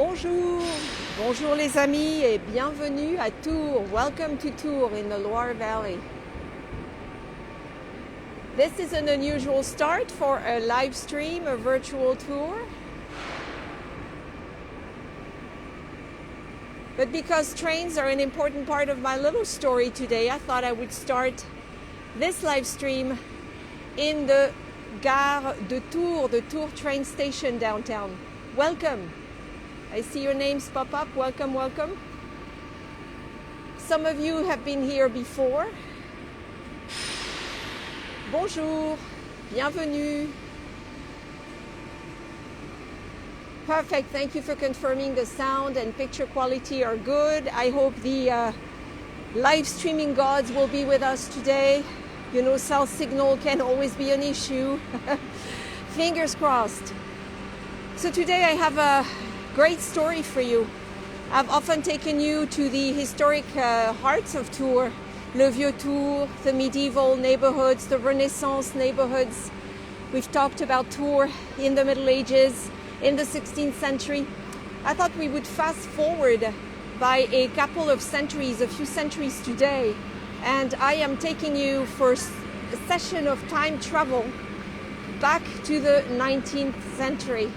Bonjour, bonjour les amis et bienvenue à Tours. Welcome to Tours in the Loire Valley. This is an unusual start for a live stream, a virtual tour. But because trains are an important part of my little story today, I thought I would start this live stream in the Gare de Tours, the Tours train station downtown. Welcome. I see your names pop up. Welcome, welcome. Some of you have been here before. Bonjour, bienvenue. Perfect, thank you for confirming the sound and picture quality are good. I hope the live streaming gods will be with us today. You know, cell signal can always be an issue. Fingers crossed. So today I have a great story for you. I've often taken you to the historic hearts of Tours, Le Vieux Tours, the medieval neighborhoods, the Renaissance neighborhoods. We've talked about Tours in the Middle Ages, in the 16th century. I thought we would fast forward by a couple of centuries, a few centuries today, and I am taking you for a session of time travel back to the 19th century,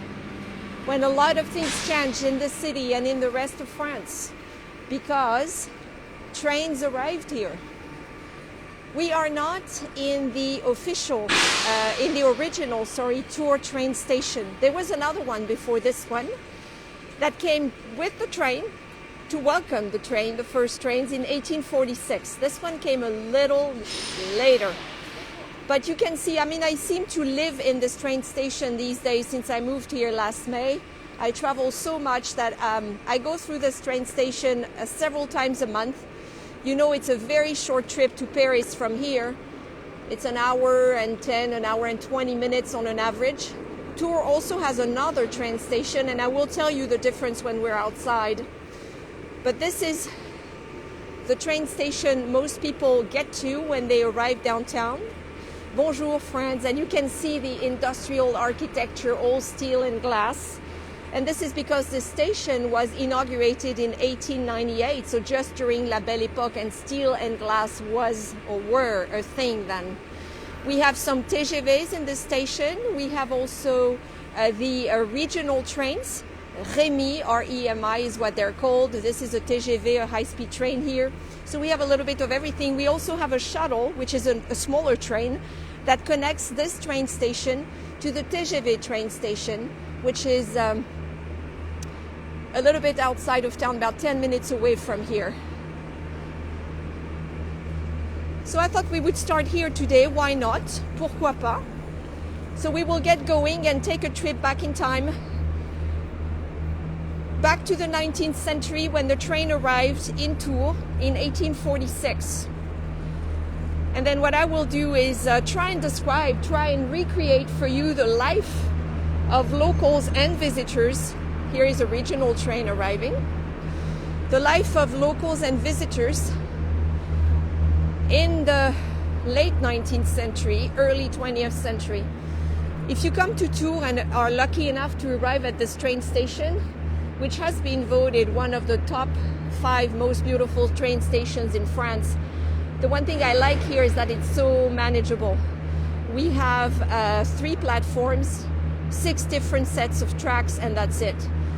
when a lot of things changed in the city and in the rest of France because trains arrived here. We are not in the original Tours train station. There was another one before this one that came with the train to welcome the train, the first trains in 1846. This one came a little later. But you can see, I seem to live in this train station these days since I moved here last May. I travel so much that I go through this train station several times a month. You know, it's a very short trip to Paris from here. It's an hour and 10, an hour and 20 minutes on an average. Tours also has another train station, and I will tell you the difference when we're outside. But this is the train station most people get to when they arrive downtown. Bonjour, friends, and you can see the industrial architecture, all steel and glass. And this is because the station was inaugurated in 1898, so just during La Belle Époque, and steel and glass were a thing then. We have some TGVs in the station. We have also the regional trains. Remi, R-E-M-I is what they're called. This is a TGV, a high-speed train here. So we have a little bit of everything. We also have a shuttle, which is a smaller train that connects this train station to the TGV train station, which is a little bit outside of town, about 10 minutes away from here. So I thought we would start here today. Why not? Pourquoi pas? So we will get going and take a trip back in time, back to the 19th century when the train arrived in Tours in 1846. And then what I will do is try and recreate for you the life of locals and visitors. Here is a regional train arriving. The life of locals and visitors in the late 19th century, early 20th century. If you come to Tours and are lucky enough to arrive at this train station, which has been voted one of the top 5 most beautiful train stations in France, the one thing I like here is that it's so manageable. We have 3 platforms, 6 different sets of tracks, and that's it.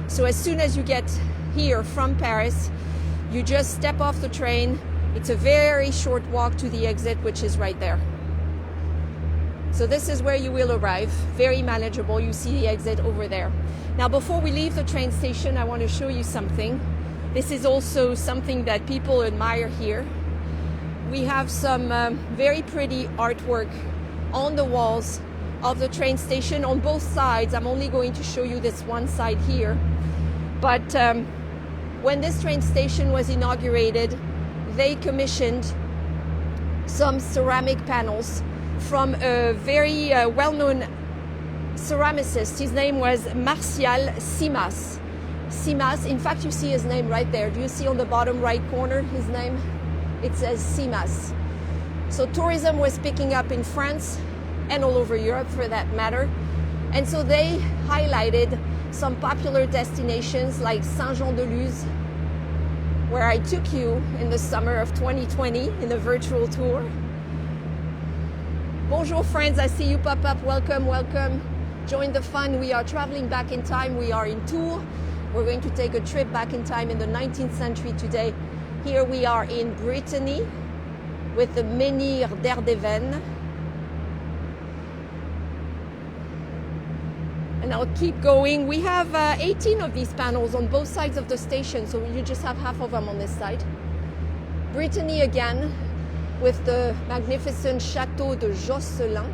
So as soon as you get here from Paris, you just step off the train. It's a very short walk to the exit, which is right there. So this is where you will arrive. Very manageable. You see the exit over there. Now, before we leave the train station, I want to show you something. This is also something that people admire here. We have some very pretty artwork on the walls of the train station on both sides. I'm only going to show you this one side here. But when this train station was inaugurated, they commissioned some ceramic panels from a very well-known ceramicist. His name was Martial Simas. Simas, in fact, you see his name right there. Do you see on the bottom right corner his name? It says Simas. So tourism was picking up in France and all over Europe for that matter. And so they highlighted some popular destinations like Saint-Jean-de-Luz, where I took you in the summer of 2020 in a virtual tour. Bonjour friends, I see you pop up. Welcome, welcome. Join the fun. We are traveling back in time. We are in Tours. We're going to take a trip back in time in the 19th century today. Here we are in Brittany with the Menhir d'Erdevenne. And I'll keep going. We have 18 of these panels on both sides of the station, so you just have half of them on this side. Brittany again, with the magnificent Chateau de Josselin.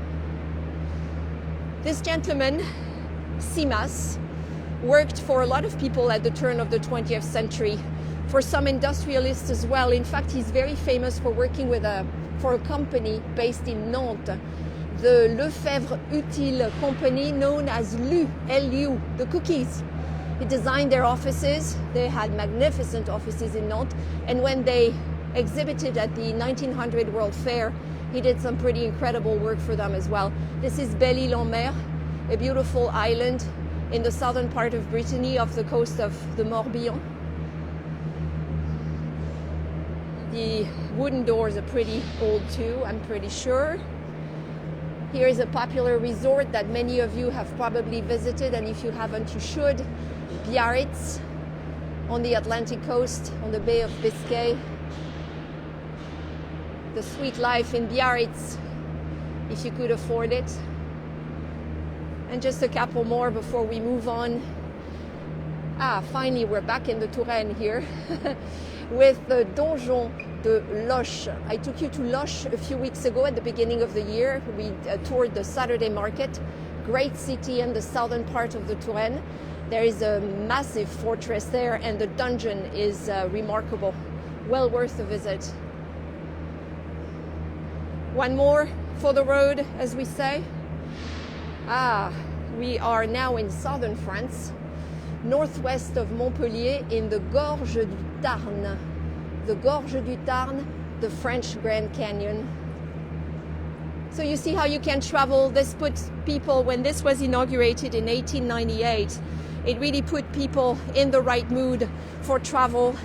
This gentleman, Simas, worked for a lot of people at the turn of the 20th century, for some industrialists as well. In fact, he's very famous for working for a company based in Nantes, the Lefebvre Utile company, known as LU, the cookies. He designed their offices. They had magnificent offices in Nantes, and when they exhibited at the 1900 World Fair, he did some pretty incredible work for them as well. This is Belle-Île-en-Mer, a beautiful island in the southern part of Brittany, off the coast of the Morbihan. The wooden doors are pretty old too, I'm pretty sure. Here is a popular resort that many of you have probably visited, and if you haven't, you should. Biarritz, on the Atlantic coast, on the Bay of Biscay. The sweet life in Biarritz, if you could afford it. And just a couple more before we move on. Finally, we're back in the Touraine here with the Donjon de Loches. I took you to Loches a few weeks ago at the beginning of the year. We toured the Saturday market. Great city in the southern part of the Touraine. There is a massive fortress there, and the dungeon is remarkable. Well worth a visit. One more for the road, as we say. We are now in southern France, northwest of Montpellier, in the Gorge du Tarn. The Gorge du Tarn, the French Grand Canyon. So you see how you can travel. This puts people, when this was inaugurated in 1898, it really put people in the right mood for travel.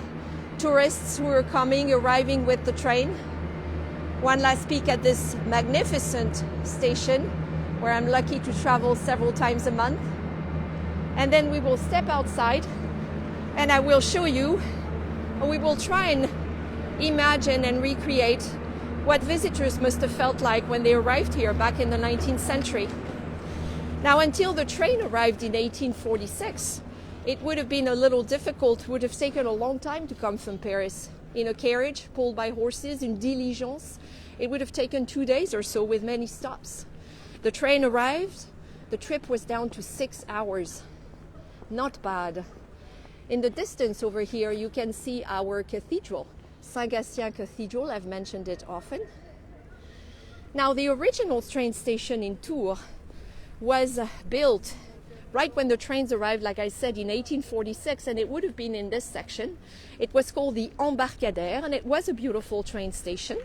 Tourists who are arriving with the train. One last peek at this magnificent station, where I'm lucky to travel several times a month. And then we will step outside and I will show you, or we will try and imagine and recreate what visitors must have felt like when they arrived here back in the 19th century. Now, until the train arrived in 1846, it would have been a little difficult, would have taken a long time to come from Paris. In a carriage pulled by horses, in diligence, it would have taken 2 days or so with many stops. The train arrived, the trip was down to 6 hours. Not bad. In the distance over here, you can see our cathedral, Saint-Gatien Cathedral. I've mentioned it often. Now, the original train station in Tours was built right when the trains arrived, like I said, in 1846, and it would have been in this section. It was called the Embarcadère, and it was a beautiful train station.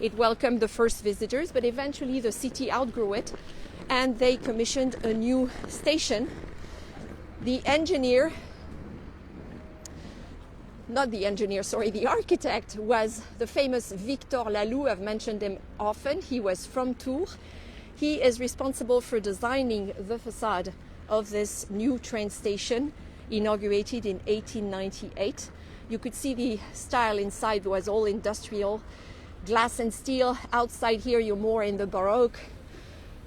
It welcomed the first visitors, but eventually the city outgrew it, and they commissioned a new station. The architect was the famous Victor Laloux. I've mentioned him often. He was from Tours. He is responsible for designing the facade of this new train station, inaugurated in 1898. You could see the style inside was all industrial, glass and steel. Outside here, you're more in the Baroque,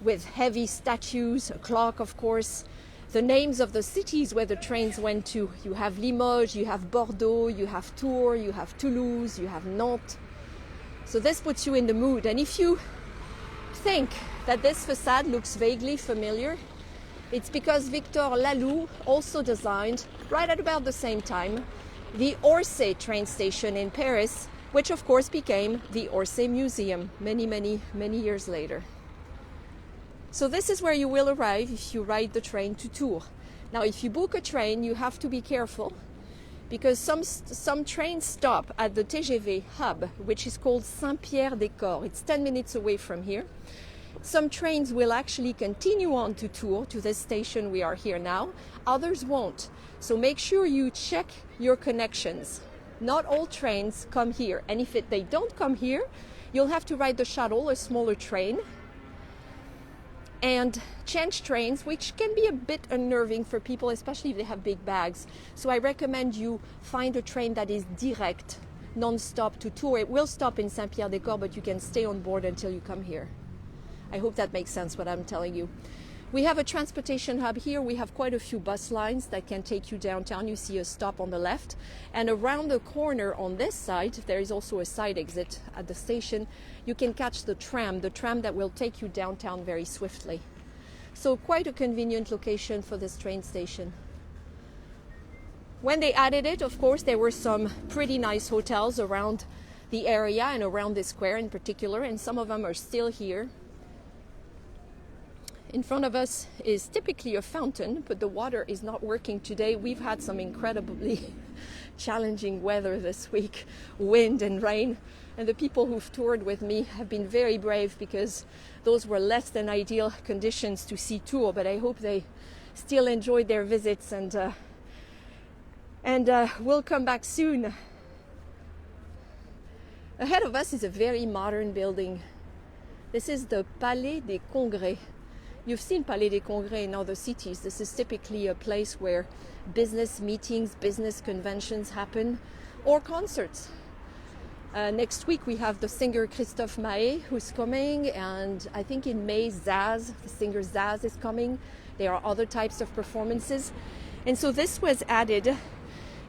with heavy statues, a clock, of course. The names of the cities where the trains went to. You have Limoges, you have Bordeaux, you have Tours, you have Toulouse, you have Nantes. So this puts you in the mood. And if you think that this facade looks vaguely familiar, it's because Victor Laloux also designed, right at about the same time, the Orsay train station in Paris, which of course became the Orsay Museum many years later. So this is where you will arrive if you ride the train to Tours. Now, if you book a train, you have to be careful, because some trains stop at the TGV hub, which is called Saint-Pierre-des-Corps. It's 10 minutes away from here. Some trains will actually continue on to Tours, to this station we are here now. Others won't. So make sure you check your connections. Not all trains come here. And if they don't come here, you'll have to ride the shuttle, a smaller train, and change trains, which can be a bit unnerving for people, especially if they have big bags. So I recommend you find a train that is direct, non-stop to Tours. It will stop in Saint-Pierre-des-Corps, but you can stay on board until you come here. I hope that makes sense what I'm telling you. We have a transportation hub here. We have quite a few bus lines that can take you downtown. You see a stop on the left. And around the corner on this side, there is also a side exit at the station. You can catch the tram that will take you downtown very swiftly. So quite a convenient location for this train station. When they added it, of course, there were some pretty nice hotels around the area and around this square in particular, and some of them are still here. In front of us is typically a fountain, but the water is not working today. We've had some incredibly challenging weather this week, wind and rain. And the people who've toured with me have been very brave because those were less than ideal conditions to see Tours, but I hope they still enjoyed their visits and will come back soon. Ahead of us is a very modern building. This is the Palais des Congrès. You've seen Palais des Congrès in other cities. This is typically a place where business meetings, business conventions happen, or concerts. Next week we have the singer Christophe Maé who's coming, and I think in May Zaz, the singer Zaz is coming. There are other types of performances. And so this was added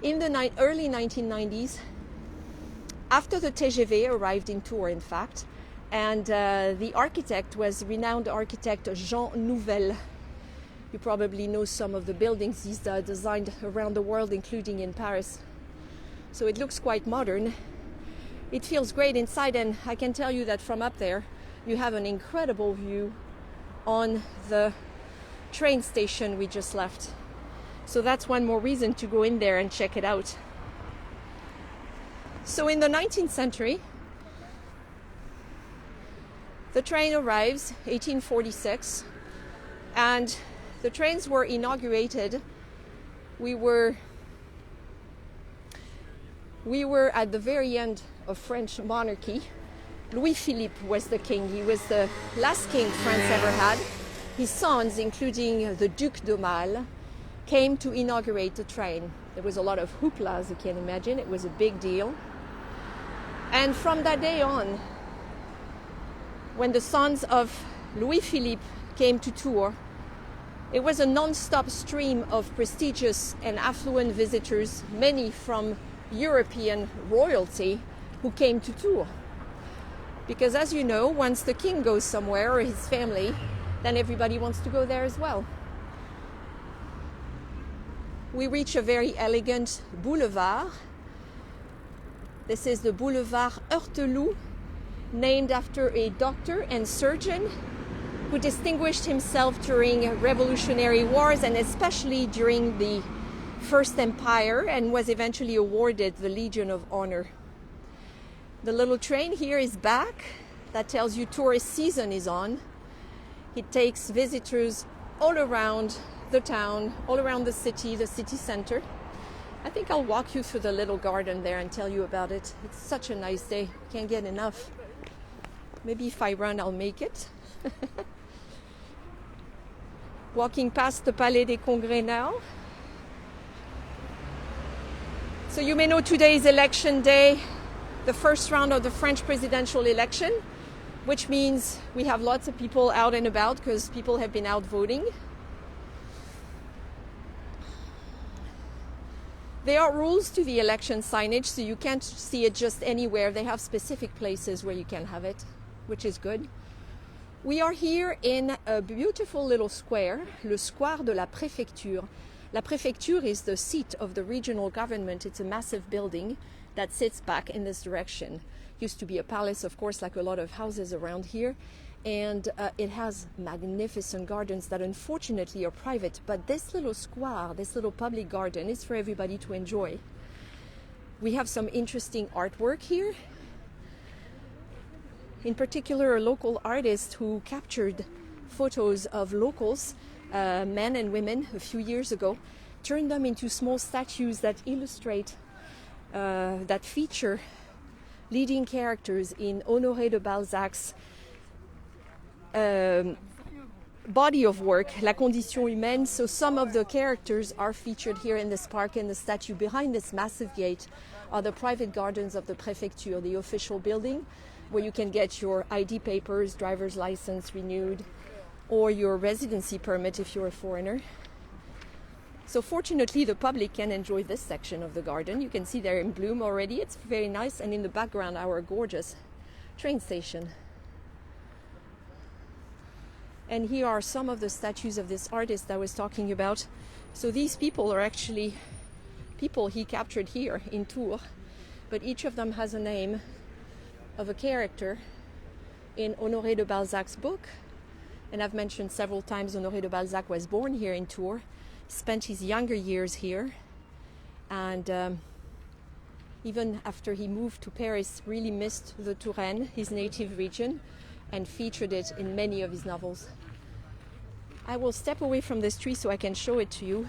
in the early 1990s after the TGV arrived in Tours, in fact. And the architect was renowned architect Jean Nouvel. You probably know some of the buildings he's designed around the world, including in Paris. So it looks quite modern. It feels great inside, and I can tell you that from up there, you have an incredible view on the train station we just left. So that's one more reason to go in there and check it out. So in the 19th century, the train arrives 1846, and the trains were inaugurated. We were at the very end of French monarchy. Louis-Philippe was the king. He was the last king France ever had. His sons, including the Duc d'Aumale, came to inaugurate the train. There was a lot of hoopla, as you can imagine. It was a big deal. And from that day on, when the sons of Louis-Philippe came to Tours, it was a non-stop stream of prestigious and affluent visitors, many from European royalty, who came to Tours. Because as you know, once the king goes somewhere, or his family, then everybody wants to go there as well. We reach a very elegant boulevard. This is the Boulevard Hôtel, named after a doctor and surgeon who distinguished himself during revolutionary wars and especially during the First Empire, and was eventually awarded the Legion of Honor. The little train here is back. That tells you tourist season is on. It takes visitors all around the town, all around the city center. I think I'll walk you through the little garden there and tell you about it. It's such a nice day. Can't get enough. Maybe if I run, I'll make it. Walking past the Palais des Congrès now. So you may know today is election day, the first round of the French presidential election, which means we have lots of people out and about because people have been out voting. There are rules to the election signage, so you can't see it just anywhere. They have specific places where you can have it, which is good. We are here in a beautiful little square, le Square de la Préfecture. La Préfecture is the seat of the regional government. It's a massive building that sits back in this direction. Used to be a palace, of course, like a lot of houses around here. And it has magnificent gardens that unfortunately are private. But this little square, this little public garden is for everybody to enjoy. We have some interesting artwork here. in particular a local artist who captured photos of locals, men and women, a few years ago, turned them into small statues that illustrate, that feature leading characters in Honoré de Balzac's body of work, La Condition Humaine. So some of the characters are featured here in this park, and the statue behind this massive gate are the private gardens of the Préfecture, the official building where you can get your ID papers, driver's license renewed, or your residency permit if you're a foreigner. So fortunately the public can enjoy this section of the garden. You can see they're in bloom already. It's very nice, and in the background our gorgeous train station. And here are some of the statues of this artist I was talking about. So these people are actually people he captured here in Tours, but each of them has a name of a character in Honoré de Balzac's book. And I've mentioned several times Honoré de Balzac was born here in Tours, spent his younger years here, and even after he moved to Paris, really missed the Touraine, his native region, and featured it in many of his novels. I will step away from this tree so I can show it to you.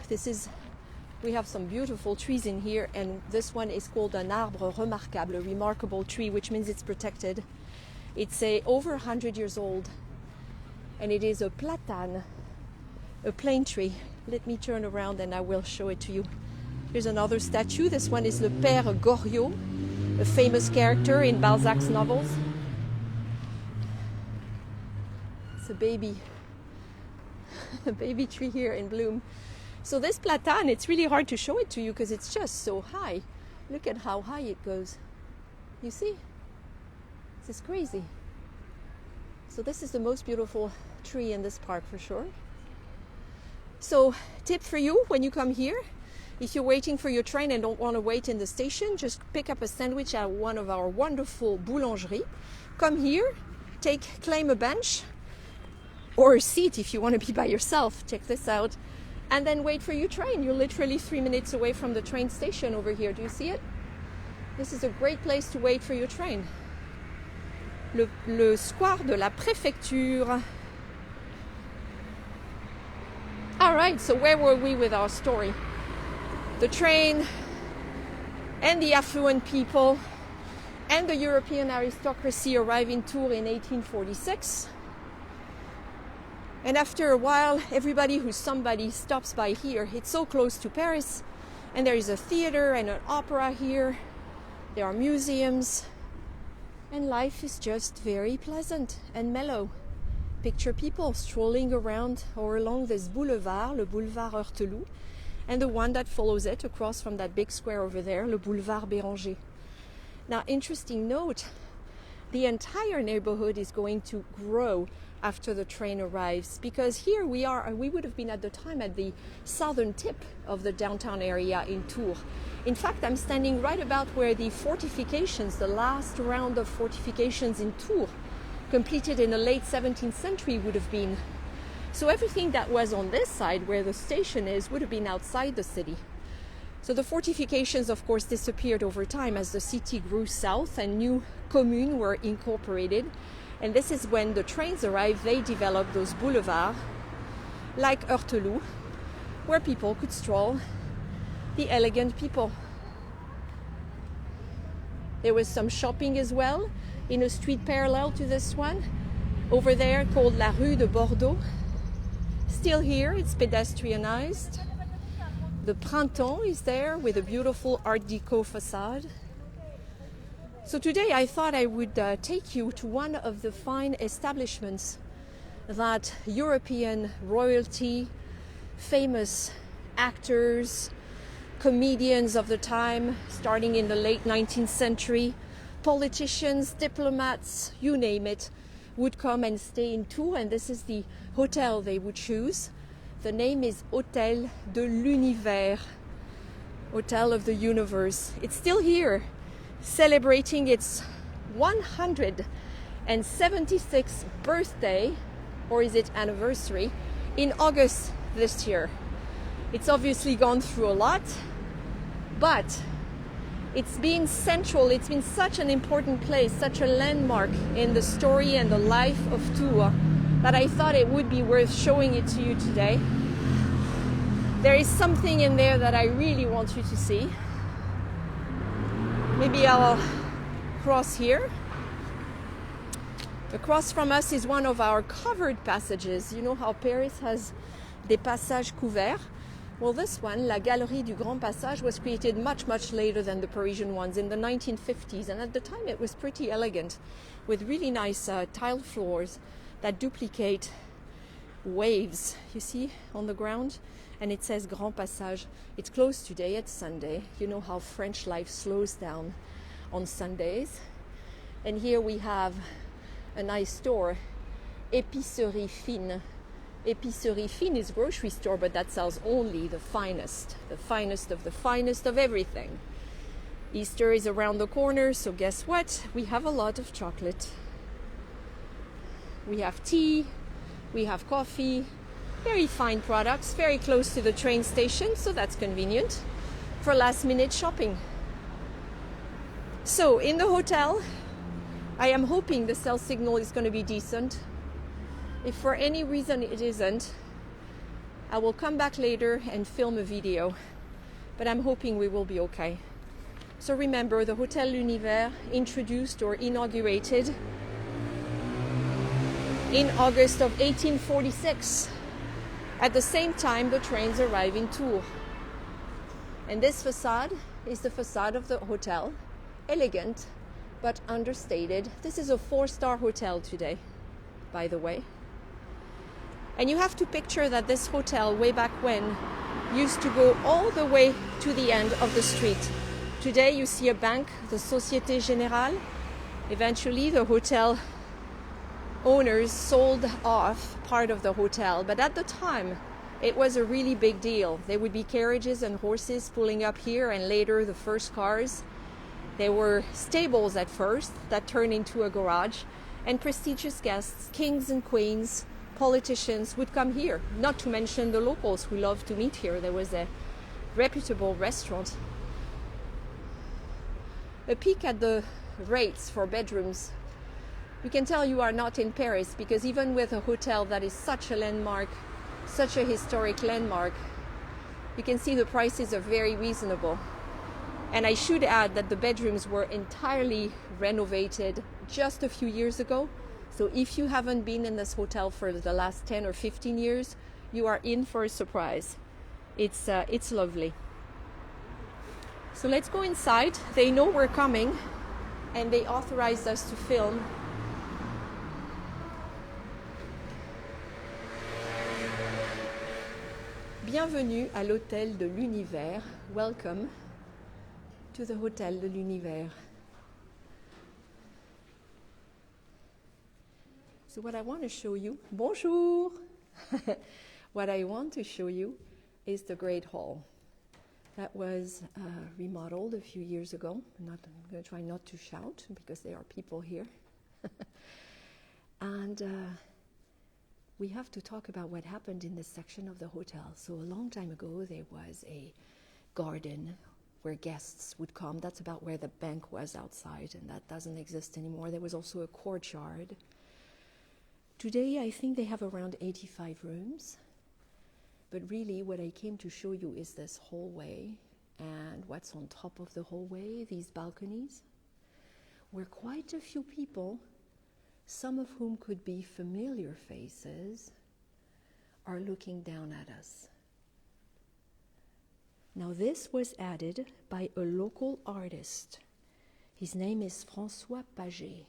We have some beautiful trees in here, and this one is called un arbre remarquable, a remarkable tree, which means it's protected. It's over 100 years old, and it is a platane, a plane tree. Let me turn around and I will show it to you. Here's another statue. This one is Le Père Goriot, a famous character in Balzac's novels. It's a baby tree here in bloom. So this platane, it's really hard to show it to you because it's just so high. Look at how high it goes. You see? This is crazy. So this is the most beautiful tree in this park for sure. So tip for you when you come here, if you're waiting for your train and don't want to wait in the station, just pick up a sandwich at one of our wonderful boulangeries. Come here, claim a bench or a seat if you want to be by yourself. Check this out. And then wait for your train. You're literally 3 minutes away from the train station over here. Do you see it? This is a great place to wait for your train. Le square de la Préfecture. All right, so where were we with our story? The train and the affluent people and the European aristocracy arrive in Tours in 1846. And after a while, everybody who's somebody stops by here. It's so close to Paris, and there is a theater and an opera here. There are museums, and life is just very pleasant and mellow. Picture people strolling around or along this boulevard, le Boulevard Hôtel, and the one that follows it across from that big square over there, le Boulevard Béranger. Now, interesting note, the entire neighborhood is going to grow after the train arrives, because here we would have been at the time at the southern tip of the downtown area in Tours. In fact, I'm standing right about where the fortifications, the last round of fortifications in Tours, completed in the late 17th century, would have been. So everything that was on this side where the station is would have been outside the city. So the fortifications, of course, disappeared over time as the city grew south and new communes were incorporated. And this is when the trains arrived, they developed those boulevards, like Hôtel, where people could stroll, the elegant people. There was some shopping as well in a street parallel to this one, over there called La Rue de Bordeaux. Still here, it's pedestrianized. The Printemps is there with a beautiful Art Deco facade. So today I thought I would take you to one of the fine establishments that European royalty, famous actors, comedians of the time, starting in the late 19th century, politicians, diplomats, you name it, would come and stay in Tours, and this is the hotel they would choose. The name is Hôtel de l'Univers, Hotel of the Universe. It's still here, celebrating its 176th birthday, or is it anniversary, in August this year. It's obviously gone through a lot, but It's been central, it's been such an important place, such a landmark in the story and the life of Tours that I thought it would be worth showing it to you today. There is something in there that I really want you to see. Maybe I'll cross here. Across from us is one of our covered passages. You know how Paris has des passages couverts? Well, this one, La Galerie du Grand Passage, was created much, much later than the Parisian ones in the 1950s. And at the time it was pretty elegant with really nice tile floors that duplicate waves, you see, on the ground. And it says Grand Passage. It's closed today, it's Sunday. You know how French life slows down on Sundays. And here we have a nice store, Épicerie Fine. Épicerie Fine is grocery store, but that sells only the finest of the finest of everything. Easter is around the corner, so guess what? We have a lot of chocolate. We have tea, we have coffee, very fine products, very close to the train station, so that's convenient for last minute shopping. So in the hotel, I am hoping the cell signal is going to be decent. If for any reason it isn't, I will come back later and film a video, but I'm hoping we will be okay. So remember, the Hôtel L'Univers introduced or inaugurated in August of 1846. At the same time, the trains arrive in Tours. And this facade is the facade of the hotel, elegant but understated. This is a 4-star hotel today, by the way. And you have to picture that this hotel, way back when, used to go all the way to the end of the street. Today you see a bank, the Société Générale. Eventually the hotel owners sold off part of the hotel, but at the time it was a really big deal. There would be carriages and horses pulling up here, and later the first cars. There were stables at first that turned into a garage, and prestigious guests, kings and queens, politicians would come here, not to mention the locals who loved to meet here. There was a reputable restaurant. A peek at the rates for bedrooms. You can tell you are not in Paris, because even with a hotel that is such a landmark, such a historic landmark, you can see the prices are very reasonable. And I should add that the bedrooms were entirely renovated just a few years ago. So if you haven't been in this hotel for the last 10 or 15 years, you are in for a surprise. It's lovely. So let's go inside. They know we're coming and they authorized us to film. Bienvenue à l'Hôtel de l'Univers. Welcome to the Hôtel de l'Univers. So what I want to show you, bonjour! What I want to show you is the Great Hall. That was remodeled a few years ago. I'm going to try not to shout because there are people here. And we have to talk about what happened in this section of the hotel. So a long time ago, there was a garden where guests would come. That's about where the bank was outside, and that doesn't exist anymore. There was also a courtyard. Today, I think they have around 85 rooms. But really, what I came to show you is this hallway and what's on top of the hallway, these balconies, where quite a few people, some of whom could be familiar faces, are looking down at us. Now, this was added by a local artist. His name is François Paget,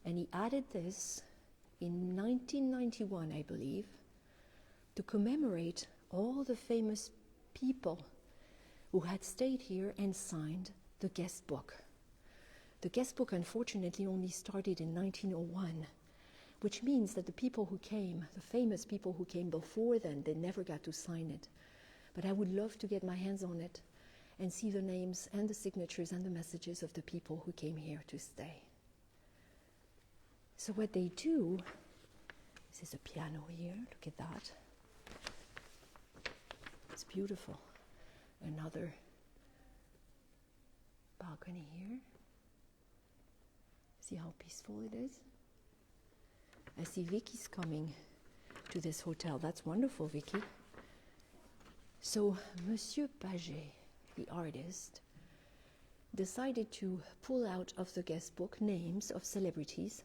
and he added this in 1991, I believe, to commemorate all the famous people who had stayed here and signed the guest book. The guest book, unfortunately, only started in 1901, which means that the people who came, the famous people who came before then, they never got to sign it. But I would love to get my hands on it and see the names and the signatures and the messages of the people who came here to stay. So what they do, this is a piano here, look at that. It's beautiful. Another balcony here. See how peaceful it is? I see Vicky's coming to this hotel. That's wonderful, Vicky. So Monsieur Paget, the artist, decided to pull out of the guest book names of celebrities,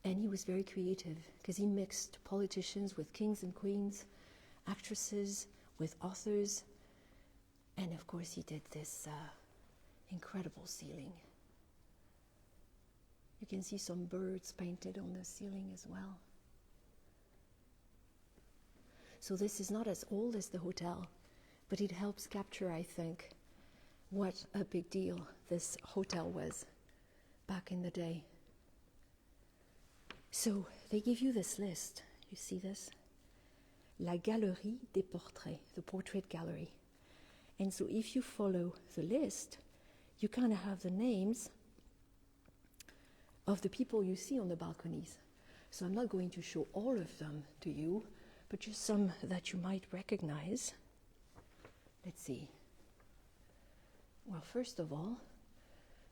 and he was very creative because he mixed politicians with kings and queens, actresses with authors, and of course he did this incredible ceiling. You can see some birds painted on the ceiling as well. So this is not as old as the hotel, but it helps capture, I think, what a big deal this hotel was back in the day. So they give you this list. You see this? La Galerie des Portraits, the portrait gallery. And so if you follow the list, you kind of have the names of the people you see on the balconies. So I'm not going to show all of them to you, but just some that you might recognize. Let's see. Well, first of all,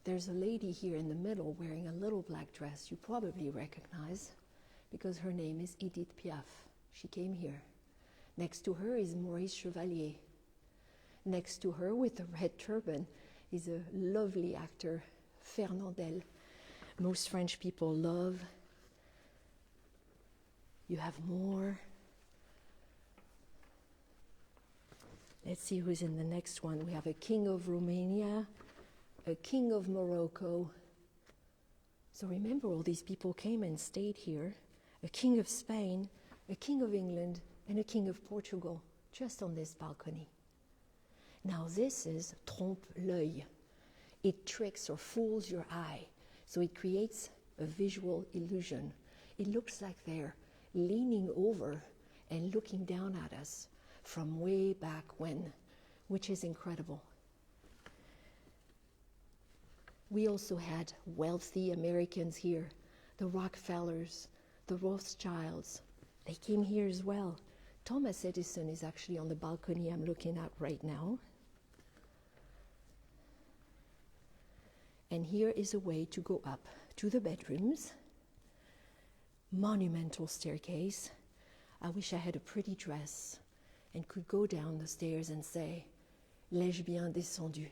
there's a lady here in the middle wearing a little black dress you probably recognize because her name is Edith Piaf. She came here. Next to her is Maurice Chevalier. Next to her with a red turban is a lovely actor, Fernandel. Most French people love. You have more. Let's see who's in the next one. We have a king of Romania, a king of Morocco. So remember, all these people came and stayed here. A king of Spain, a king of England, and a king of Portugal, just on this balcony. Now this is trompe l'œil. It tricks or fools your eye. So it creates a visual illusion. It looks like they're leaning over and looking down at us from way back when, which is incredible. We also had wealthy Americans here, the Rockefellers, the Rothschilds. They came here as well. Thomas Edison is actually on the balcony I'm looking at right now. And here is a way to go up to the bedrooms. Monumental staircase. I wish I had a pretty dress and could go down the stairs and say, l'ai-je bien descendu?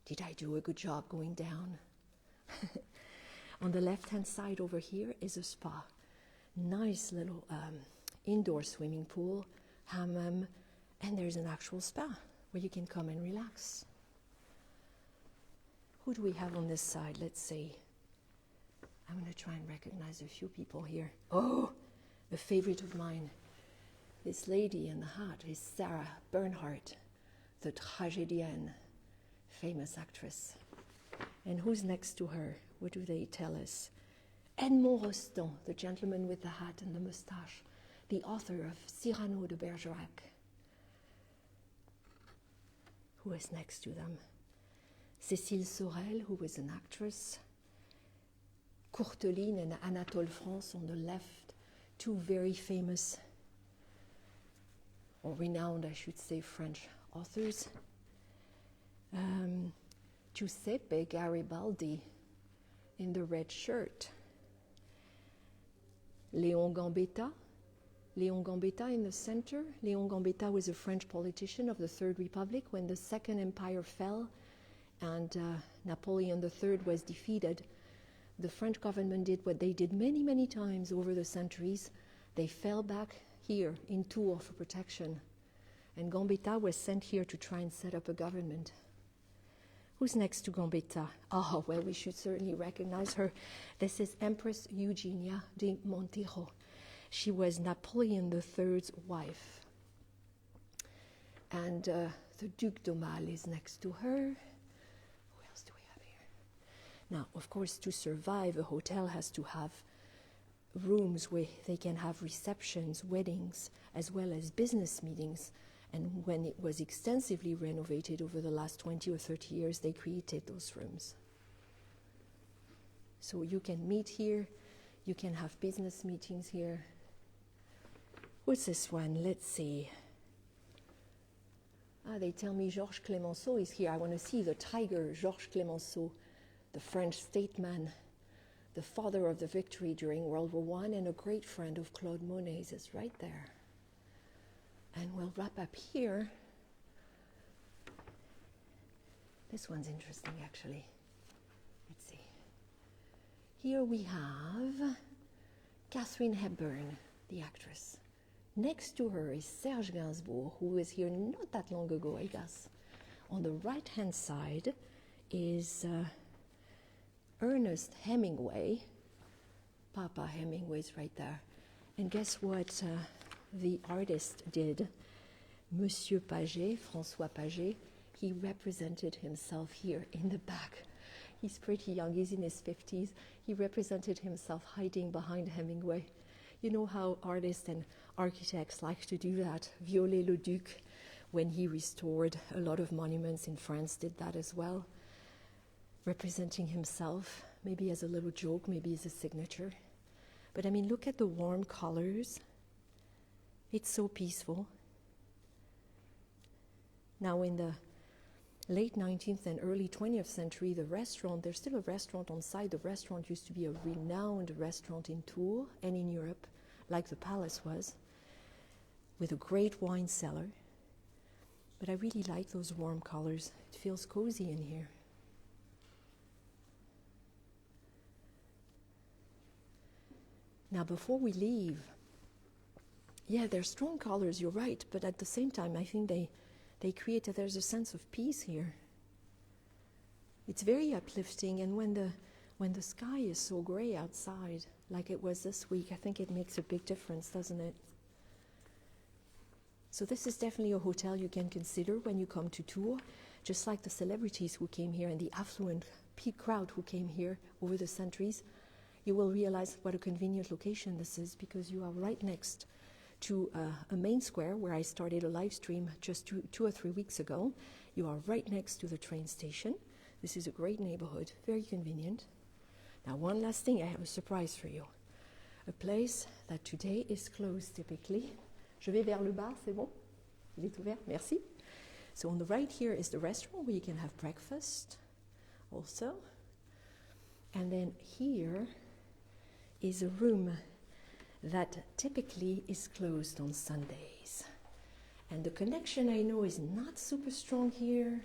Did I do a good job going down? On the left-hand side over here is a spa. Nice little indoor swimming pool, hammam, and there's an actual spa where you can come and relax. Who do we have on this side? Let's see. I'm going to try and recognize a few people here. Oh, a favorite of mine. This lady in the hat is Sarah Bernhardt, the tragedienne, famous actress. And who's next to her? What do they tell us? Edmond Rostand, the gentleman with the hat and the moustache, the author of Cyrano de Bergerac. Who is next to them? Cécile Sorel, who was an actress. Courteline and Anatole France on the left, two very famous, or renowned, I should say, French authors. Giuseppe Garibaldi in the red shirt. Léon Gambetta. Léon Gambetta in the center. Léon Gambetta was a French politician of the Third Republic when the Second Empire fell and Napoleon III was defeated. The French government did what they did many, many times over the centuries. They fell back here in Tours for protection. And Gambetta was sent here to try and set up a government. Who's next to Gambetta? Oh, well, we should certainly recognize her. This is Empress Eugenia de Montijo. She was Napoleon III's wife. And the Duc d'Aumale is next to her. Who else do we have here? Now, of course, to survive, a hotel has to have rooms where they can have receptions, weddings, as well as business meetings. And when it was extensively renovated over the last 20 or 30 years, they created those rooms. So you can meet here, you can have business meetings here. What's this one? Let's see. They tell me Georges Clemenceau is here. I want to see the tiger, Georges Clemenceau, the French statesman, the father of the victory during World War I, and a great friend of Claude Monet's is right there. And we'll wrap up here. This one's interesting, actually. Let's see. Here we have Katharine Hepburn, the actress. Next to her is Serge Gainsbourg, who was here not that long ago, I guess. On the right-hand side is Ernest Hemingway. Papa Hemingway's right there. And guess what the artist did? Monsieur Paget, François Paget, he represented himself here in the back. He's pretty young, he's in his 50s. He represented himself hiding behind Hemingway. You know how artists and architects like to do that. Viollet-le-Duc, when he restored a lot of monuments in France, did that as well. Representing himself, maybe as a little joke, maybe as a signature. But I mean, look at the warm colors. It's so peaceful. Now in the late 19th and early 20th century, the restaurant, there's still a restaurant on site. The restaurant used to be a renowned restaurant in Tours and in Europe, like the Palace was, with a great wine cellar. But I really like those warm colors. It feels cozy in here. Now, before we leave, yeah, they're strong colors, you're right, but at the same time, I think they create there's a sense of peace here. It's very uplifting, and when the sky is so gray outside, like it was this week, I think it makes a big difference, doesn't it? So this is definitely a hotel you can consider when you come to Tours, just like the celebrities who came here and the affluent crowd who came here over the centuries. You will realize what a convenient location this is, because you are right next to a main square where I started a live stream just two or 3 weeks ago. You are right next to the train station. This is a great neighborhood, very convenient. Now, one last thing, I have a surprise for you. A place that today is closed typically. Je vais vers le bar, c'est bon? Il est ouvert, merci. So on the right here is the restaurant where you can have breakfast also. And then here is a room that typically is closed on Sundays. And the connection, I know, is not super strong here,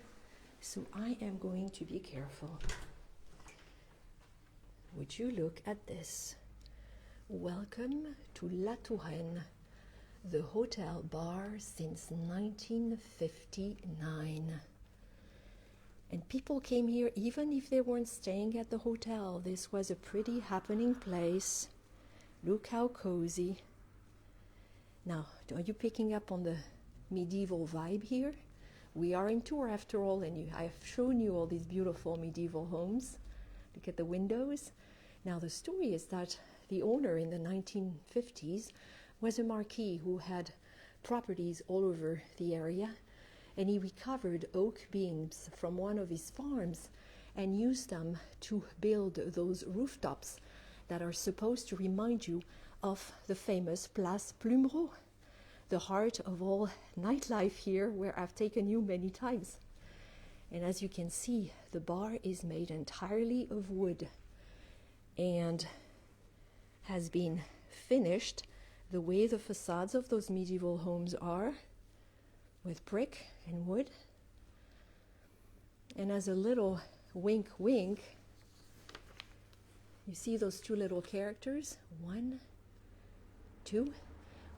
so I am going to be careful. Would you look at this? Welcome to La Touraine, the hotel bar since 1959. And people came here even if they weren't staying at the hotel. This was a pretty happening place. Look how cozy. Now, are you picking up on the medieval vibe here? We are in Tours after all, and I have shown you all these beautiful medieval homes. Look at the windows. Now, the story is that the owner in the 1950s was a marquis who had properties all over the area, and he recovered oak beams from one of his farms and used them to build those rooftops that are supposed to remind you of the famous Place Plumereau, the heart of all nightlife here, where I've taken you many times. And as you can see, the bar is made entirely of wood and has been finished the way the facades of those medieval homes are, with brick and wood. And as a little wink wink, you see those two little characters? 1, 2.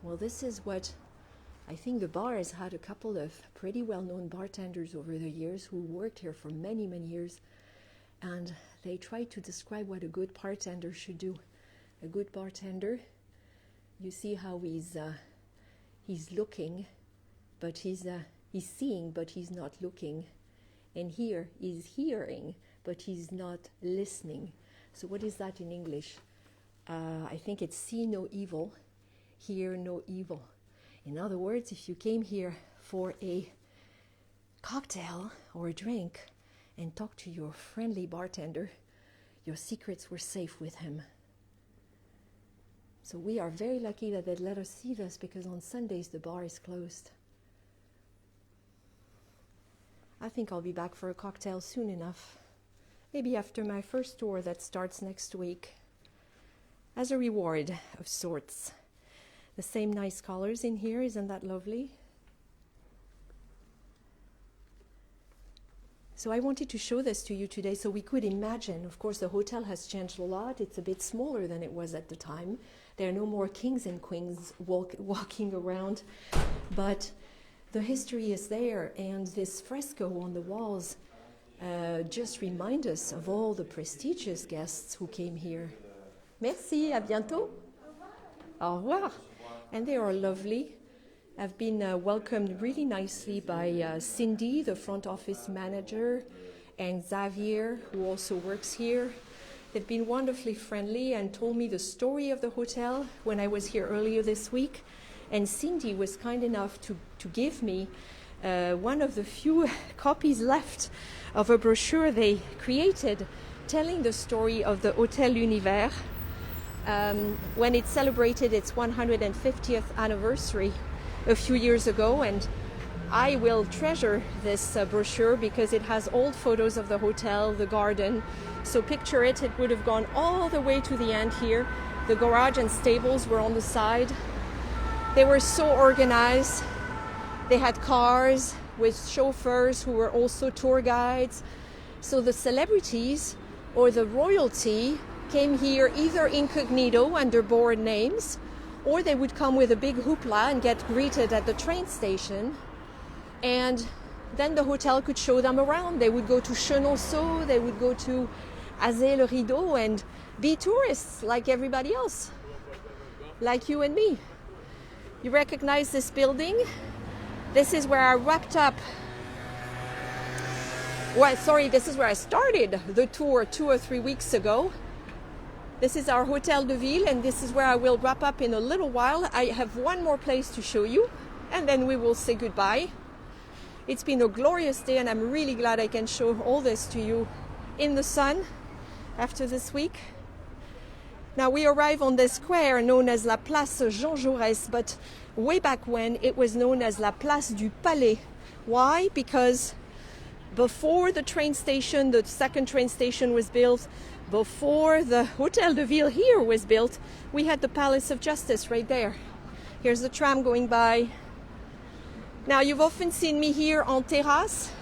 Well, this is what I think the bar has had a couple of pretty well-known bartenders over the years who worked here for many, many years. And they try to describe what a good bartender should do. A good bartender, you see how he's looking, but he's seeing, but he's not looking. And here he's hearing, but he's not listening. So what is that in English? I think it's see no evil, hear no evil. In other words, if you came here for a cocktail or a drink and talked to your friendly bartender, your secrets were safe with him. So we are very lucky that they let us see this, because on Sundays the bar is closed. I think I'll be back for a cocktail soon enough. Maybe after my first tour that starts next week. As a reward of sorts. The same nice colors in here, isn't that lovely? So I wanted to show this to you today so we could imagine. Of course, the hotel has changed a lot. It's a bit smaller than it was at the time. There are no more kings and queens walking around. But the history is there, and this fresco on the walls just remind us of all the prestigious guests who came here. Merci, à bientôt. Au revoir. And they are lovely. I've been welcomed really nicely by Cindy, the front office manager, and Xavier, who also works here. They've been wonderfully friendly and told me the story of the hotel when I was here earlier this week. And Cindy was kind enough to give me one of the few copies left of a brochure they created telling the story of the Hôtel L'Univers when it celebrated its 150th anniversary a few years ago. And I will treasure this brochure because it has old photos of the hotel, the garden. So picture it, it would have gone all the way to the end here. The garage and stables were on the side. They were so organized. They had cars with chauffeurs who were also tour guides. So the celebrities or the royalty came here either incognito under board names, or they would come with a big hoopla and get greeted at the train station. And then the hotel could show them around. They would go to Chenonceau, they would go to Azay-le-Rideau and be tourists like everybody else, like you and me. You recognize this building? This is where I wrapped up. This is where I started the tour 2 or 3 weeks ago. This is our Hôtel de Ville, and this is where I will wrap up in a little while. I have one more place to show you, and then we will say goodbye. It's been a glorious day, and I'm really glad I can show all this to you in the sun after this week. Now we arrive on this square known as La Place Jean Jaurès, but way back when it was known as La Place du Palais. Why? Because before the train station, the second train station was built, before the Hôtel de Ville here was built, we had the Palace of Justice right there. Here's the tram going by. Now you've often seen me here en terrasse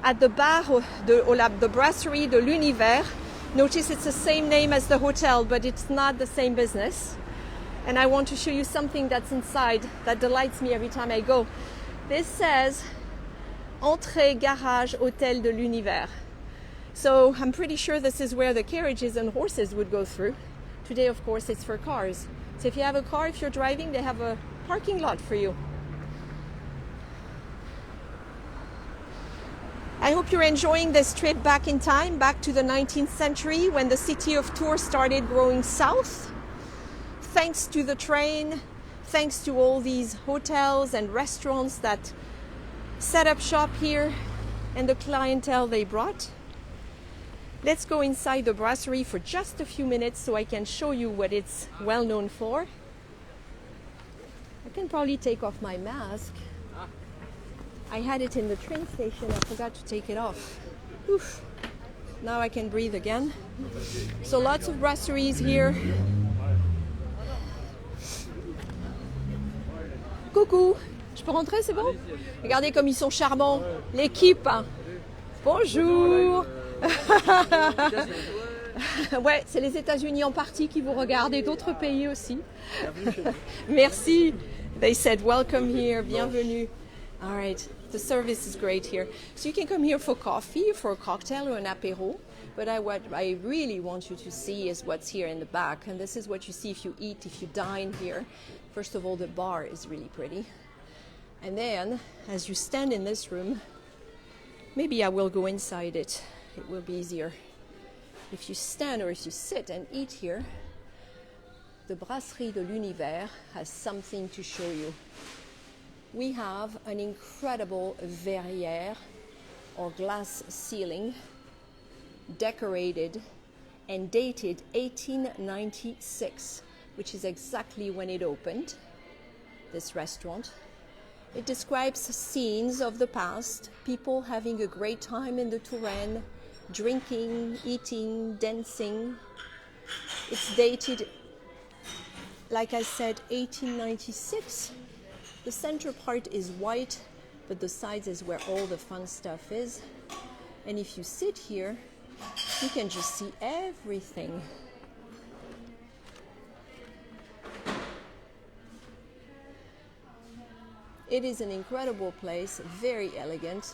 at the bar the Brasserie L'Univers. Notice it's the same name as the hotel, but it's not the same business. And I want to show you something that's inside that delights me every time I go. This says Entrée Garage Hôtel de l'Univers. So I'm pretty sure this is where the carriages and horses would go through. Today, of course, it's for cars. So if you have a car, if you're driving, they have a parking lot for you. I hope you're enjoying this trip back in time, back to the 19th century when the city of Tours started growing south. Thanks to the train, thanks to all these hotels and restaurants that set up shop here and the clientele they brought. Let's go inside the brasserie for just a few minutes so I can show you what it's well known for. I can probably take off my mask. I had it in the train station, I forgot to take it off. Oof. Now I can breathe again. So lots of brasseries here. Coucou, je peux rentrer, c'est bon? Regardez comme ils sont charmants, l'équipe. Bonjour. Ouais, c'est les États-Unis en partie qui vous regardent et d'autres pays aussi. Merci. They said welcome here, bienvenue. All right, the service is great here. So you can come here for coffee, for a cocktail or an apéro. But what I really want you to see is what's here in the back. And this is what you see if you eat, if you dine here. First of all, the bar is really pretty. And then, as you stand in this room, maybe I will go inside it. It will be easier. If you stand or if you sit and eat here, the Brasserie L'Univers has something to show you. We have an incredible verrière or glass ceiling, decorated and dated 1896, which is exactly when it opened, this restaurant. It describes scenes of the past, people having a great time in the Touraine, drinking, eating, dancing. It's dated, like I said, 1896. The center part is white, but the sides is where all the fun stuff is. And if you sit here, you can just see everything. It is an incredible place, very elegant.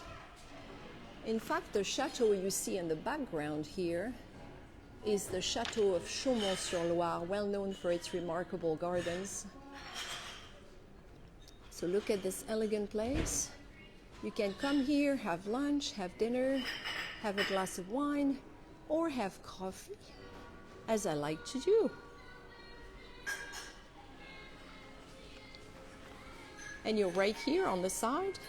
In fact, the chateau you see in the background here is the Chateau of Chaumont-sur-Loire, well known for its remarkable gardens. So look at this elegant place. You can come here, have lunch, have dinner, have a glass of wine, or have coffee, as I like to do. And you're right here on the side.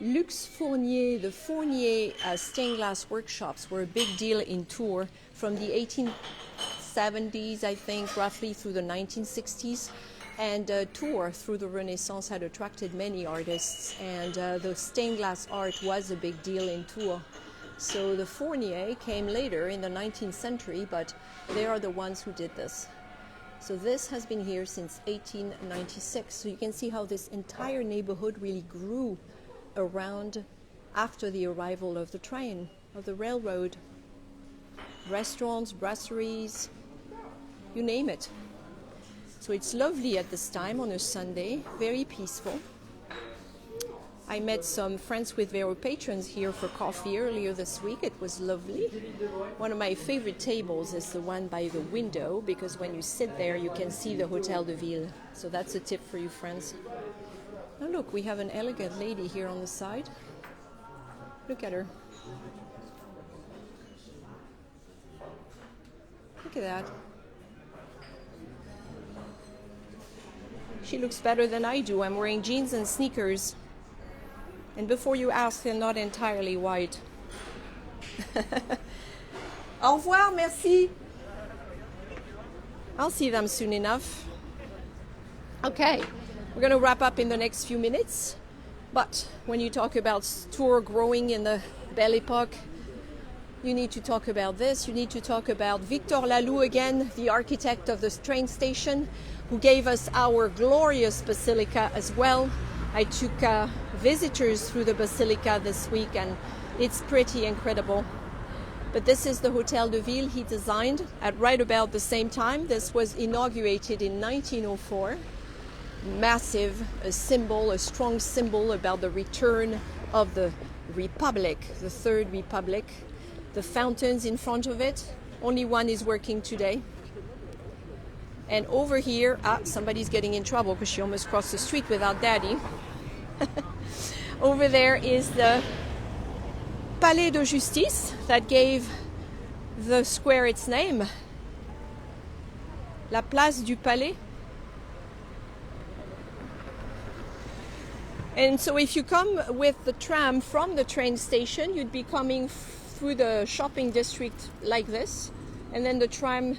Luxe Fournier, the Fournier stained glass workshops were a big deal in Tours from the 1870s, I think, roughly through the 1960s. And Tours, through the Renaissance, had attracted many artists, and the stained glass art was a big deal in Tours. So the Fournier came later in the 19th century, but they are the ones who did this. So this has been here since 1896. So you can see how this entire neighborhood really grew around after the arrival of the train, of the railroad. Restaurants, brasseries, you name it. So it's lovely at this time on a Sunday, very peaceful. I met some friends with Véro patrons here for coffee earlier this week. It was lovely. One of my favorite tables is the one by the window, because when you sit there you can see the Hôtel de Ville. So that's a tip for you friends. Now look, we have an elegant lady here on the side. Look at her. Look at that. She looks better than I do. I'm wearing jeans and sneakers. And before you ask, they're not entirely white. Au revoir, merci. I'll see them soon enough. Okay, we're going to wrap up in the next few minutes. But when you talk about Tours growing in the Belle Époque, you need to talk about this. You need to talk about Victor Laloux again, the architect of the train station, who gave us our glorious basilica as well. I took visitors through the basilica this week, and it's pretty incredible. But this is the Hôtel de Ville he designed at right about the same time. This was inaugurated in 1904. Massive, a symbol, a strong symbol about the return of the Republic, the Third Republic. The fountains in front of it, only one is working today. And over here, somebody's getting in trouble because she almost crossed the street without daddy. Over there is the Palais de Justice that gave the square its name. La Place du Palais. And so if you come with the tram from the train station, you'd be coming through the shopping district like this. And then the tram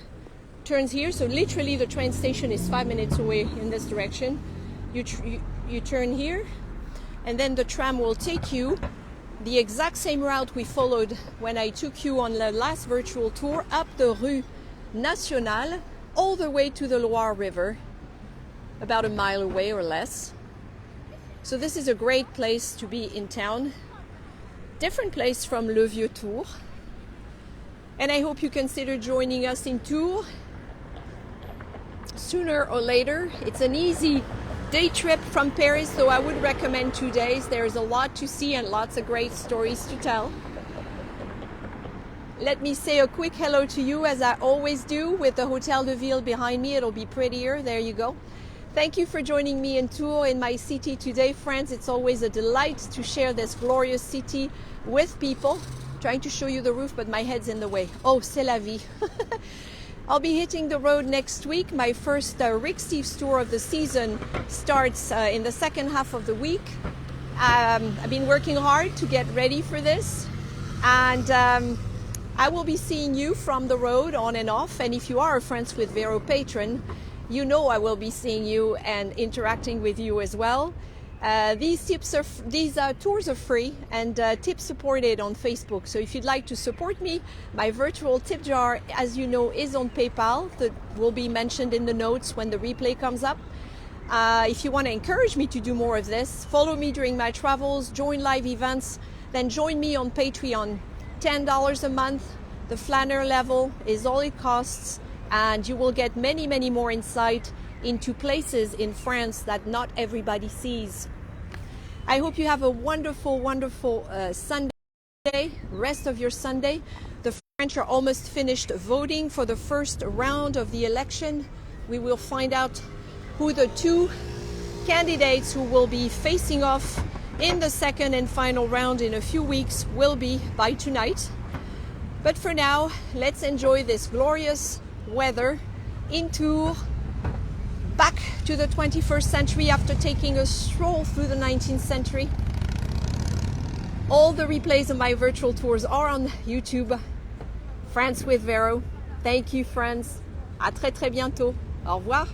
turns here, so literally the train station is 5 minutes away in this direction. You turn here, and then the tram will take you the exact same route we followed when I took you on the last virtual tour, up the Rue Nationale, all the way to the Loire River, about a mile away or less. So this is a great place to be in town. Different place from Le Vieux Tours. And I hope you consider joining us in Tours sooner or later. It's an easy day trip from Paris, though I would recommend 2 days. There's a lot to see and lots of great stories to tell. Let me say a quick hello to you, as I always do, with the Hôtel de Ville behind me. It'll be prettier. There you go. Thank you for joining me in Tours, in my city today, friends. It's always a delight to share this glorious city with people. Trying to show you the roof, but my head's in the way. Oh, c'est la vie. I'll be hitting the road next week. My first Rick Steves tour of the season starts in the second half of the week. I've been working hard to get ready for this. And I will be seeing you from the road on and off. And if you are a Friends with Véro patron, you know I will be seeing you and interacting with you as well. These tours are free and tip supported on Facebook. So if you'd like to support me, my virtual tip jar, as you know, is on PayPal. That will be mentioned in the notes when the replay comes up. If you want to encourage me to do more of this, follow me during my travels, join live events, then join me on Patreon. $10 a month, the flaneur level is all it costs, and you will get many, many more insight into places in France that not everybody sees. I hope you have a wonderful, wonderful Sunday, rest of your Sunday. The French are almost finished voting for the first round of the election. We will find out who the two candidates who will be facing off in the second and final round in a few weeks will be by tonight. But for now, let's enjoy this glorious weather in Tours, back to the 21st century after taking a stroll through the 19th century. All the replays of my virtual tours are on YouTube. France with Véro. Thank you, friends. À très très bientôt. Au revoir.